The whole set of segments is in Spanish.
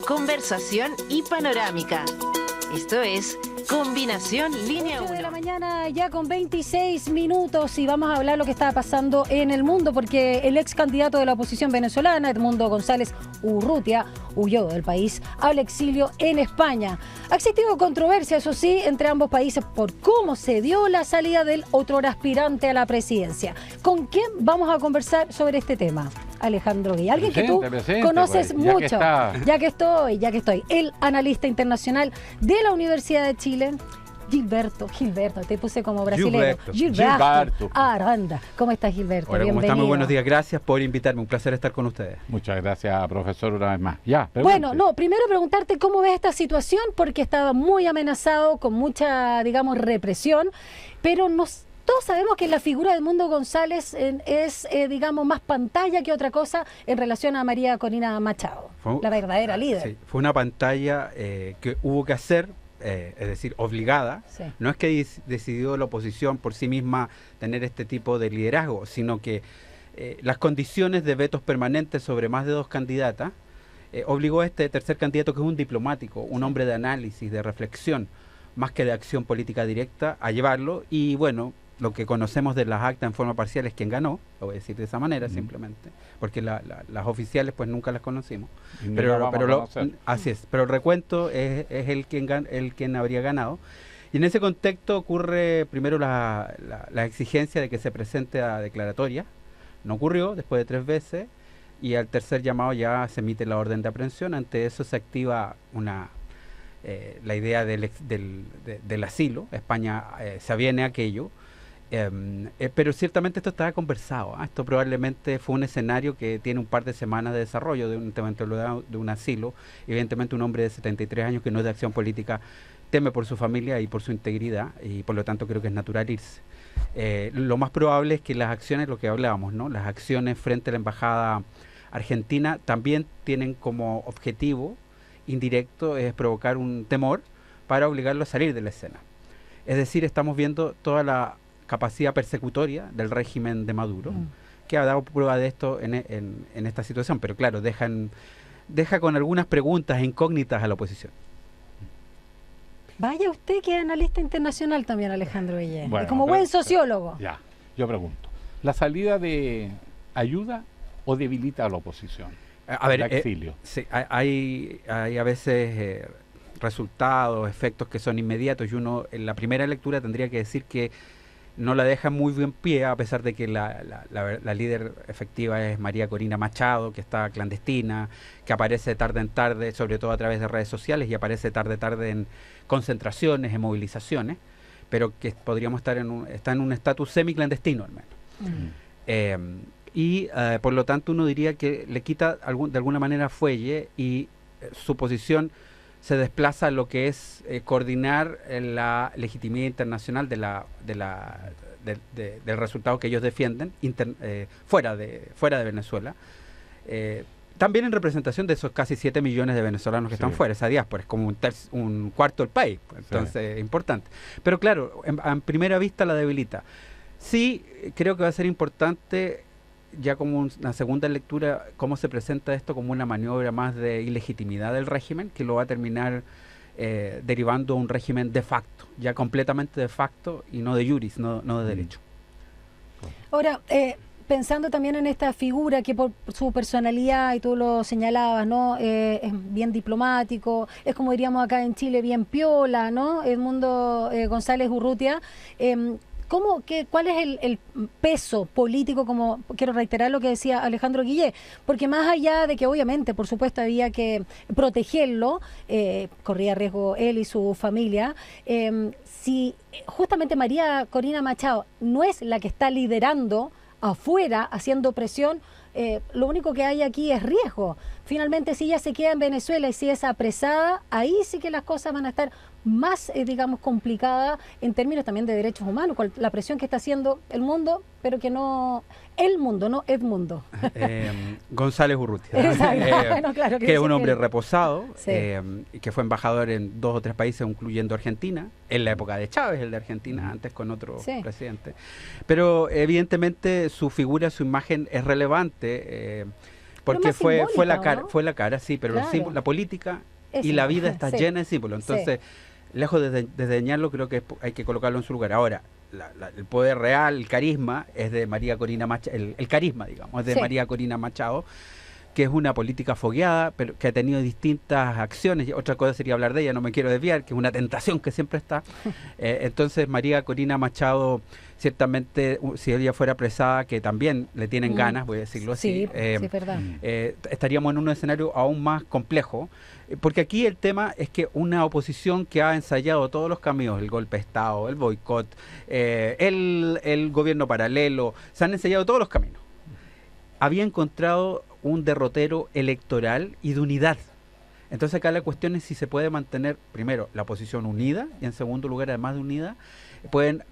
conversación y panorámica. Esto es Combinación Línea 1. De la mañana ya con 26 minutos y vamos a hablar lo que está pasando en el mundo, porque el ex candidato de la oposición venezolana, Edmundo González Urrutia, huyó del país al exilio en España. Ha existido controversia, eso sí, entre ambos países por cómo se dio la salida del otrora aspirante a la presidencia. ¿Con quién vamos a conversar sobre este tema? Alejandro Guille, alguien que tú conoces pues, mucho, ya que estoy, el analista internacional de la Universidad de Chile, Gilberto, te puse como brasileño. Gilberto Aranda. ¿Cómo estás, Gilberto? Hola, ¿cómo Bienvenido. están? Muy buenos días, gracias por invitarme, un placer estar con ustedes. Muchas gracias, profesor, una vez más. Ya, bueno, primero preguntarte cómo ves esta situación, porque estaba muy amenazado, con mucha, digamos, represión, pero todos sabemos que la figura de Edmundo González es, digamos, más pantalla que otra cosa en relación a María Corina Machado, la verdadera líder. Sí, fue una pantalla que hubo que hacer, es decir, obligada. Sí. No es que decidió la oposición por sí misma tener este tipo de liderazgo, sino que las condiciones de vetos permanentes sobre más de dos candidatas obligó a este tercer candidato, que es un diplomático, un hombre de análisis, de reflexión, más que de acción política directa, a llevarlo. Y bueno, lo que conocemos de las actas en forma parcial es quien ganó, lo voy a decir de esa manera simplemente, porque las oficiales pues nunca las conocimos. Así es, pero el recuento es el quien habría ganado. Y en ese contexto ocurre primero la exigencia de que se presente a declaratoria. No ocurrió después de 3 veces, y al tercer llamado ya se emite la orden de aprehensión. Ante eso se activa la idea del asilo. España se aviene a aquello. Pero ciertamente esto estaba conversado. Esto probablemente fue un escenario que tiene un par de semanas de desarrollo de un tema de un asilo. Evidentemente un hombre de 73 años que no es de acción política teme por su familia y por su integridad, y por lo tanto creo que es natural irse. Lo más probable es que las acciones, lo que hablábamos, ¿no? Las acciones frente a la embajada argentina también tienen como objetivo indirecto es provocar un temor para obligarlo a salir de la escena. Es decir, estamos viendo toda la capacidad persecutoria del régimen de Maduro, que ha dado prueba de esto en esta situación, pero claro, deja con algunas preguntas incógnitas a la oposición. Vaya usted que es analista internacional también, Alejandro Guille, como buen sociólogo. Ya, yo pregunto, ¿la salida ayuda o debilita a la oposición? A ver, el exilio. Sí, hay a veces resultados, efectos que son inmediatos, y uno en la primera lectura tendría que decir que no la deja muy bien pie, a pesar de que la líder efectiva es María Corina Machado, que está clandestina, que aparece tarde en tarde, sobre todo a través de redes sociales, y aparece tarde en concentraciones, en movilizaciones, pero que podríamos está en un estatus semiclandestino al menos. Por lo tanto uno diría que le quita de alguna manera fuelle, y su posición se desplaza a lo que es coordinar la legitimidad internacional del resultado que ellos defienden fuera de Venezuela. También en representación de esos casi 7 millones de venezolanos que están fuera, esa diáspora, es como un cuarto del país, entonces importante. Pero claro, en primera vista la debilita. Sí, creo que va a ser importante, ya como una segunda lectura, cómo se presenta esto como una maniobra más de ilegitimidad del régimen, que lo va a terminar derivando a un régimen de facto, ya completamente de facto, y no de iuris, no de derecho. Ahora, pensando también en esta figura que por su personalidad, y tú lo señalabas, ¿no? Es bien diplomático, es como diríamos acá en Chile, bien piola, ¿no? Edmundo González Urrutia. ¿Cuál es el peso político, como quiero reiterar lo que decía Alejandro Guille? Porque más allá de que obviamente, por supuesto, había que protegerlo, corría riesgo él y su familia, si justamente María Corina Machado no es la que está liderando afuera, haciendo presión, lo único que hay aquí es riesgo. Finalmente, si ella se queda en Venezuela y si es apresada, ahí sí que las cosas van a estar más, digamos, complicadas en términos también de derechos humanos, con la presión que está haciendo el mundo, pero que no... El mundo, no Edmundo. González Urrutia, bueno, claro que es un hombre reposado, que fue embajador en 2 o 3 países, incluyendo Argentina, en la época de Chávez, el de Argentina, antes con otro presidente. Pero evidentemente su figura, su imagen es relevante, porque fue la cara, ¿no? fue la cara, sí, pero Claro. la política Es y la símbolo, vida está sí. llena de símbolos. Entonces, lejos de desdeñarlo, creo que hay que colocarlo en su lugar. Ahora, el poder real, el carisma, es de María Corina Machado, el carisma, digamos, es de Sí. María Corina Machado, que es una política fogueada, pero que ha tenido distintas acciones. Y otra cosa sería hablar de ella, no me quiero desviar, que es una tentación que siempre está. Entonces, María Corina Machado, ciertamente, si ella fuera apresada, que también le tienen ganas, voy a decirlo así, Sí, es verdad. estaríamos en un escenario aún más complejo, porque aquí el tema es que una oposición que ha ensayado todos los caminos, el golpe de Estado, el boicot, el gobierno paralelo, se han ensayado todos los caminos, había encontrado un derrotero electoral y de unidad. Entonces acá la cuestión es si se puede mantener, primero, la oposición unida, y en segundo lugar, además de unida, pueden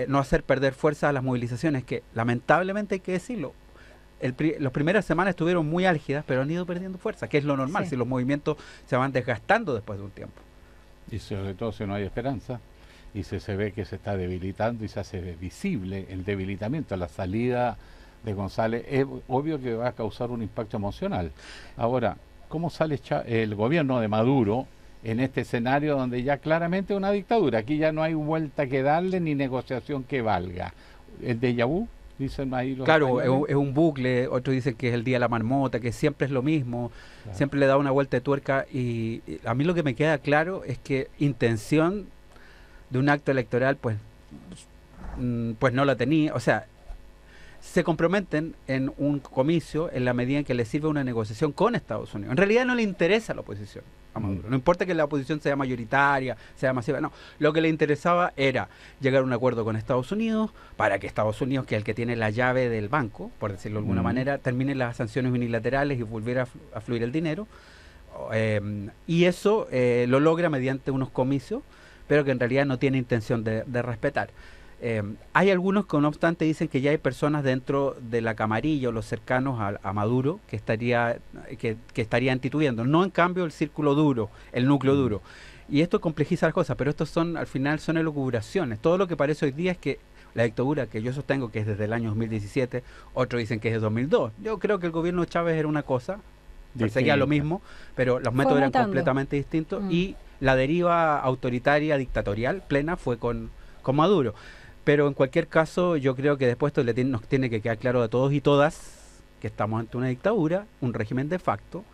no hacer perder fuerza a las movilizaciones, que lamentablemente hay que decirlo, las primeras semanas estuvieron muy álgidas, pero han ido perdiendo fuerza, que es lo normal, Sí. si los movimientos se van desgastando después de un tiempo. Y sobre todo si no hay esperanza, y se ve que se está debilitando y se hace visible el debilitamiento, la salida de González, es obvio que va a causar un impacto emocional. Ahora, ¿cómo sale el gobierno de Maduro en este escenario donde ya claramente es una dictadura? Aquí ya no hay vuelta que darle ni negociación que valga. ¿El déjà vu? Dicen ahí los Claro, españoles. es un bucle, otros dicen que es el día de la marmota, que siempre es lo mismo, Claro. siempre le da una vuelta de tuerca, y a mí lo que me queda claro es que intención de un acto electoral, pues no la tenía, o sea, se comprometen en un comicio en la medida en que le sirve una negociación con Estados Unidos. En realidad no le interesa la oposición a Maduro. No importa que la oposición sea mayoritaria, sea masiva, no. Lo que le interesaba era llegar a un acuerdo con Estados Unidos para que Estados Unidos, que es el que tiene la llave del banco, por decirlo de alguna manera, termine las sanciones unilaterales y volviera a fluir el dinero. Y eso lo logra mediante unos comicios, pero que en realidad no tiene intención de respetar. Hay algunos que no obstante dicen que ya hay personas dentro de la camarilla o los cercanos a Maduro que estarían titubeando, no en cambio el círculo duro, el núcleo duro, y esto complejiza las cosas, pero estos al final son elucubraciones. Todo lo que parece hoy día es que la dictadura, que yo sostengo que es desde el año 2017, otros dicen que es de 2002, yo creo que el gobierno de Chávez era una cosa, perseguía lo mismo, pero los métodos eran completamente distintos, y la deriva autoritaria, dictatorial, plena, fue con Maduro. Pero en cualquier caso, yo creo que después esto nos tiene que quedar claro a todos y todas que estamos ante una dictadura, un régimen de facto,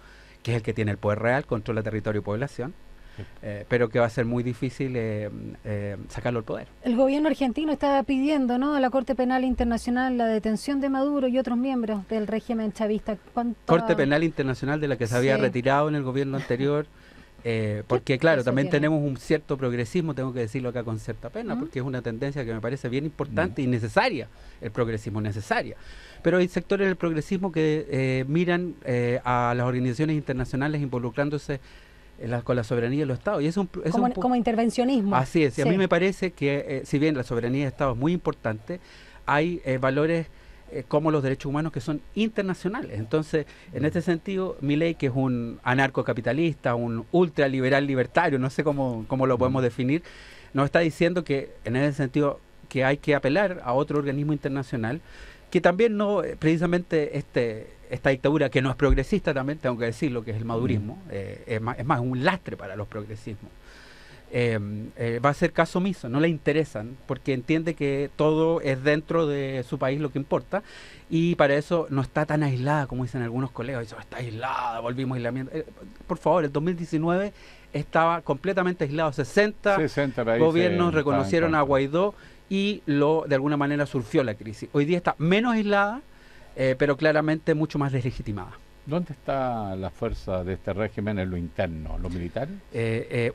que es el que tiene el poder real, controla territorio y población, pero que va a ser muy difícil sacarlo al poder. El gobierno argentino está pidiendo, ¿no?, a la Corte Penal Internacional la detención de Maduro y otros miembros del régimen chavista. Corte Penal Internacional de la que se había retirado en el gobierno anterior. Porque claro, también tenemos un cierto progresismo, tengo que decirlo acá con cierta pena, porque es una tendencia que me parece bien importante y necesaria, el progresismo necesaria. Pero hay sectores del progresismo que miran a las organizaciones internacionales involucrándose con la soberanía de los estados. Y es como intervencionismo. Así es, y a mí me parece que si bien la soberanía de estados es muy importante, hay valores como los derechos humanos que son internacionales. Entonces, en este sentido, Milei, que es un anarcocapitalista, un ultraliberal libertario, no sé cómo lo podemos definir, nos está diciendo que en ese sentido que hay que apelar a otro organismo internacional, que también no, precisamente esta dictadura, que no es progresista también, tengo que decirlo, que es el madurismo, es más un lastre para los progresismos. Va a ser caso omiso, no le interesan, porque entiende que todo es dentro de su país lo que importa, y para eso no está tan aislada como dicen algunos colegas. Dice, está aislada, volvimos a aislamiento. Por favor, el 2019 estaba completamente aislado, 60 gobiernos reconocieron a Guaidó y de alguna manera surfió la crisis. Hoy día está menos aislada, pero claramente mucho más deslegitimada. ¿Dónde está la fuerza de este régimen en lo interno? ¿Los militares?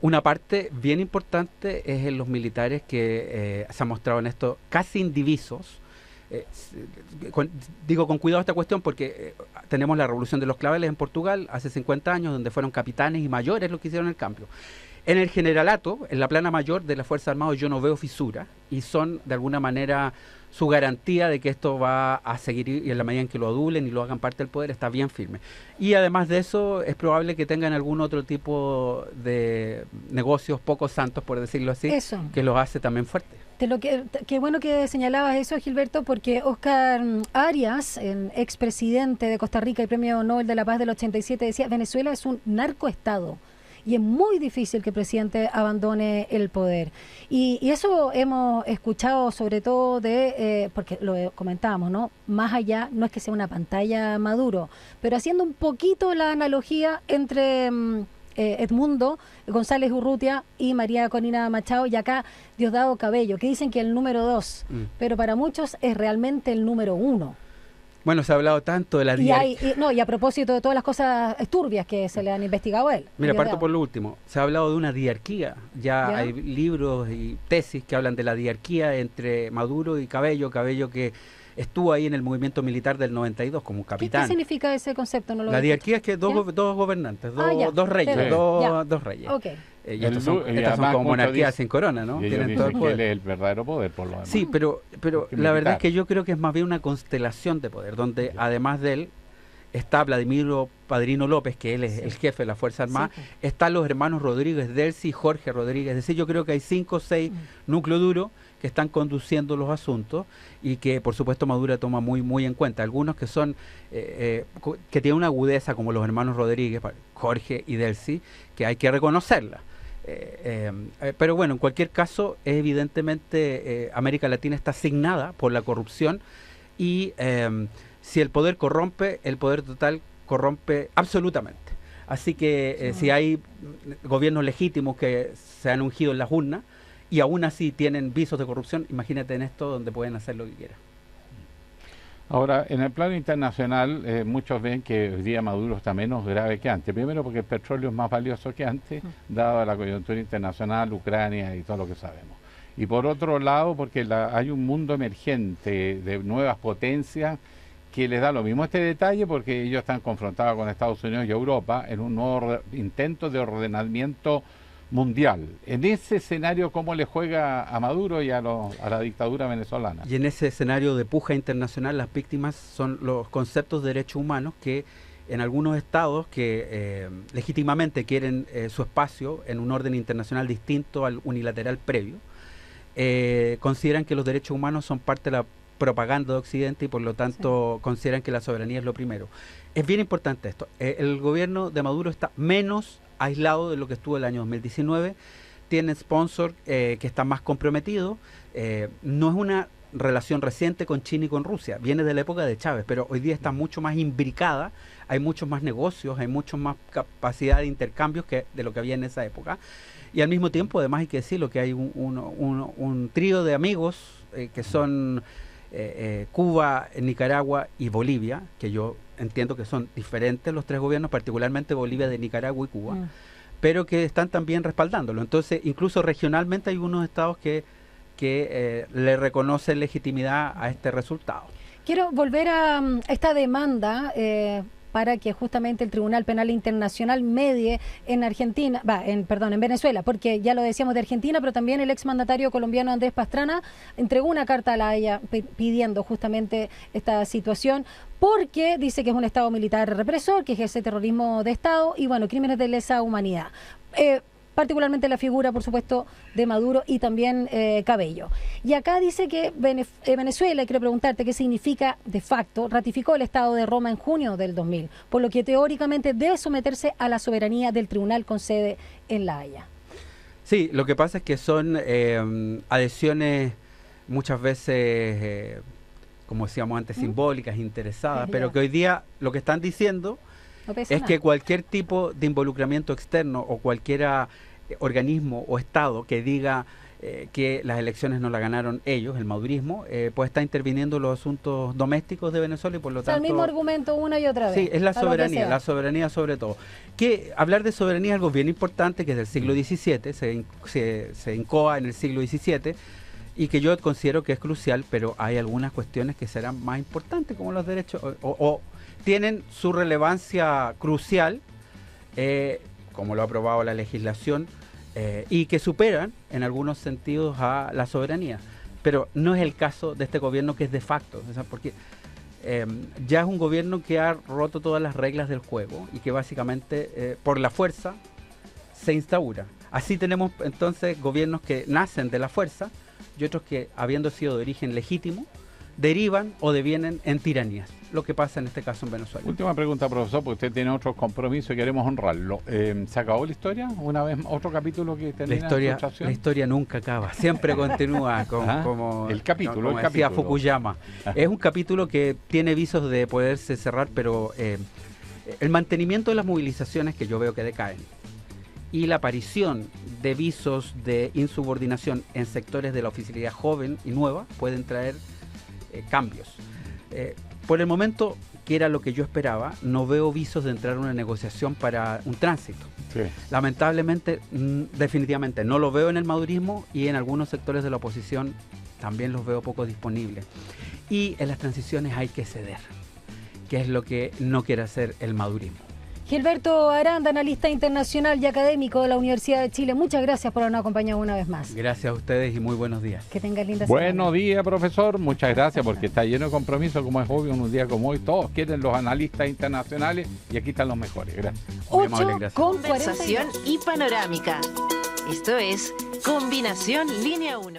Una parte bien importante es en los militares que se han mostrado en esto casi indivisos. Digo con cuidado esta cuestión porque tenemos la revolución de los claveles en Portugal hace 50 años, donde fueron capitanes y mayores los que hicieron el cambio. En el generalato, en la plana mayor de las Fuerzas Armadas, yo no veo fisuras y son de alguna manera su garantía de que esto va a seguir, y en la medida en que lo adulen y lo hagan parte del poder, está bien firme. Y además de eso, es probable que tengan algún otro tipo de negocios poco santos, por decirlo así, que los hace también fuertes. Qué bueno que señalabas eso, Gilberto, porque Oscar Arias, expresidente de Costa Rica y Premio Nobel de la Paz del 87, decía: Venezuela es un narcoestado y es muy difícil que el presidente abandone el poder. Y eso hemos escuchado sobre todo porque lo comentábamos, ¿no? Más allá, no es que sea una pantalla Maduro, pero haciendo un poquito la analogía entre Edmundo González Urrutia y María Corina Machado, y acá Diosdado Cabello, que dicen que el número 2, pero para muchos es realmente el número 1. Bueno, se ha hablado tanto de la y a propósito de todas las cosas turbias que se le han investigado a él. Mira, parto por lo último. Se ha hablado de una diarquía. Ya hay libros y tesis que hablan de la diarquía entre Maduro y Cabello. Cabello que estuvo ahí en el movimiento militar del 92 como capitán. ¿Qué significa ese concepto? La diarquía es que dos gobernantes, dos reyes, dos reyes. Okay. Y estas son como monarquías sin corona, ¿no? Y tienen todo el poder. Que él es el verdadero poder, por lo demás. Sí, pero la verdad es que yo creo que es más bien una constelación de poder, donde además de él está Vladimiro Padrino López, que él es el jefe de la Fuerza Armada, están los hermanos Rodríguez Delcy y Jorge Rodríguez. Es decir, yo creo que hay 5 o 6 núcleos duros que están conduciendo los asuntos y que por supuesto Maduro toma muy muy en cuenta. Algunos que son que tienen una agudeza, como los hermanos Rodríguez, Jorge y Delcy, que hay que reconocerla. Pero bueno, en cualquier caso, evidentemente América Latina está asignada por la corrupción y si el poder corrompe, el poder total corrompe absolutamente. Así que si hay gobiernos legítimos que se han ungido en las urnas y aún así tienen visos de corrupción, imagínate en esto donde pueden hacer lo que quieran. Ahora, en el plano internacional, muchos ven que hoy día Maduro está menos grave que antes. Primero porque el petróleo es más valioso que antes, dado la coyuntura internacional, Ucrania y todo lo que sabemos. Y por otro lado, porque hay un mundo emergente de nuevas potencias que les da lo mismo este detalle, porque ellos están confrontados con Estados Unidos y Europa en un nuevo intento de ordenamiento mundial. En ese escenario, ¿cómo le juega a Maduro y a la dictadura venezolana? Y en ese escenario de puja internacional, las víctimas son los conceptos de derechos humanos que en algunos estados que legítimamente quieren su espacio en un orden internacional distinto al unilateral previo, consideran que los derechos humanos son parte de la propaganda de Occidente y por lo tanto consideran que la soberanía es lo primero. Es bien importante esto. El gobierno de Maduro está menos aislado de lo que estuvo el año 2019, tiene sponsor que está más comprometido, no es una relación reciente con China y con Rusia, viene de la época de Chávez, pero hoy día está mucho más imbricada, hay muchos más negocios, hay mucho más capacidad de intercambios que de lo que había en esa época, y al mismo tiempo además hay que decirlo que hay un trío de amigos que son Cuba, Nicaragua y Bolivia, que yo entiendo que son diferentes los tres gobiernos, particularmente Bolivia, de Nicaragua y Cuba, pero que están también respaldándolo. Entonces, incluso regionalmente hay unos estados que le reconocen legitimidad a este resultado. Quiero volver a esta demanda para que justamente el Tribunal Penal Internacional medie en en Venezuela, porque ya lo decíamos de Argentina, pero también el exmandatario colombiano Andrés Pastrana entregó una carta a la Haya pidiendo justamente esta situación, porque dice que es un Estado militar represor, que ejerce terrorismo de Estado y, bueno, crímenes de lesa humanidad. Particularmente la figura, por supuesto, de Maduro y también Cabello. Y acá dice que Venezuela, quiero preguntarte qué significa de facto, ratificó el Estado de Roma en junio del 2000, por lo que teóricamente debe someterse a la soberanía del tribunal con sede en La Haya. Sí, lo que pasa es que son adhesiones muchas veces, como decíamos antes, simbólicas, interesadas, pero que hoy día lo que están diciendo es que cualquier tipo de involucramiento externo o cualquier organismo o Estado que diga que las elecciones no las ganaron ellos, el madurismo, pues está interviniendo los asuntos domésticos de Venezuela y por lo tanto... el mismo argumento una y otra vez. Sí, es la soberanía sobre todo. Que hablar de soberanía es algo bien importante, que es del siglo XVII, se incoa en el siglo XVII, y que yo considero que es crucial, pero hay algunas cuestiones que serán más importantes, como los derechos, o tienen su relevancia crucial, como lo ha aprobado la legislación, y que superan en algunos sentidos a la soberanía. Pero no es el caso de este gobierno, que es de facto, o sea, porque ya es un gobierno que ha roto todas las reglas del juego y que básicamente por la fuerza se instaura. Así tenemos entonces gobiernos que nacen de la fuerza y otros que, habiendo sido de origen legítimo, derivan o devienen en tiranías, lo que pasa en este caso en Venezuela. Última pregunta, profesor, porque usted tiene otros compromisos y queremos honrarlo. ¿Se acabó la historia? ¿Una vez otro capítulo que termina la historia nunca acaba, siempre continúa como el capítulo, como decía Fukuyama. Es un capítulo que tiene visos de poderse cerrar, pero el mantenimiento de las movilizaciones, que yo veo que decaen, y la aparición de visos de insubordinación en sectores de la oficialidad joven y nueva pueden traer cambios. Por el momento, que era lo que yo esperaba, no veo visos de entrar a una negociación para un tránsito. Sí. Lamentablemente, definitivamente no lo veo en el madurismo, y en algunos sectores de la oposición también los veo poco disponibles. Y en las transiciones hay que ceder, que es lo que no quiere hacer el madurismo. Gilberto Aranda, analista internacional y académico de la Universidad de Chile, muchas gracias por habernos acompañado una vez más. Gracias a ustedes y muy buenos días. Que tengas linda semana. Buenos días, profesor. Muchas gracias, porque está lleno de compromiso, como es obvio, en un día como hoy. Todos quieren los analistas internacionales y aquí están los mejores. Gracias. 8 con Conversación y panorámica. Esto es Combinación Línea 1.